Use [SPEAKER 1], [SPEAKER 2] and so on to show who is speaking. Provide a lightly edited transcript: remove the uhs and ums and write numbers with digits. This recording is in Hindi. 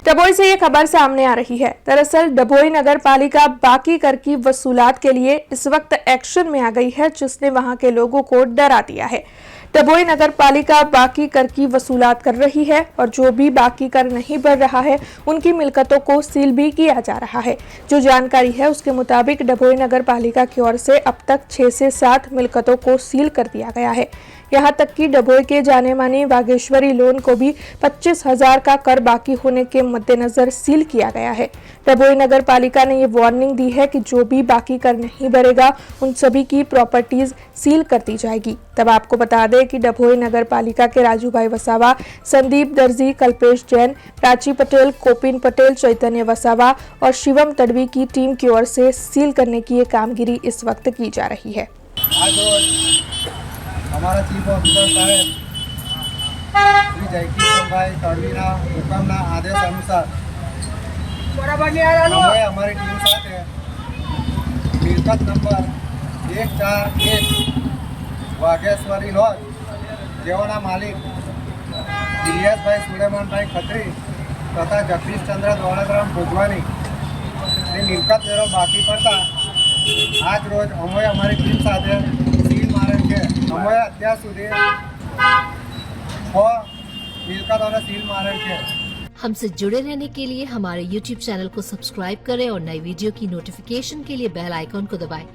[SPEAKER 1] डभोई से ये खबर सामने आ रही है। दरअसल डभोई नगर पालिका बाकी कर की वसूलात के लिए इस वक्त एक्शन में आ गई है, जिसने वहां के लोगों को डरा दिया है। डभोई नगर पालिका बाकी कर की वसूलात कर रही है और जो भी बाकी कर नहीं भर रहा है उनकी मिलकतों को सील भी किया जा रहा है। जो जानकारी है उसके मुताबिक डभोई नगर पालिका की ओर से अब तक 6 से 7 मिलकतों को सील कर दिया गया है। यहाँ तक कि डभोई के जाने माने बागेश्वरी लोन को भी 25,000 का कर बाकी होने के मद्देनजर सील किया गया है। डभोई नगर पालिका ने ये वार्निंग दी है कि जो भी बाकी कर नहीं भरेगा उन सभी की प्रॉपर्टीज सील कर दी जाएगी। तब आपको बता दें कि डभोई नगर पालिका के राजू भाई वसावा, संदीप दर्जी, कल्पेश जैन, प्राची पटेल, कोपिन पटेल, चैतन्य वसावा और शिवम तडवी की टीम की ओर से सील करने की ये कामगिरी इस वक्त की जा रही है।
[SPEAKER 2] हमारा चीफ ऑफिसर साहेब श्री जयकिशन तडवीना हुकमना आदेश अनुसार हमारी टीम साथ मिलकत नंबर 141 वागेश्वरी लॉज जेवना मालिक इलियास भाई सुलेमान भाई खत्री तथा जगदीश चंद्र दौलतराम भोजवानी मिलकत वेरो बाकी पड़ता आज रोज अमोए हमारी टीम साथ सील मारे के अमोए अत्यार सुधी 6 मिलकतों सील मारे के।
[SPEAKER 3] हमसे जुड़े रहने के लिए हमारे YouTube चैनल को सब्सक्राइब करें और नई वीडियो की नोटिफिकेशन के लिए बेल आइकॉन को दबाएं।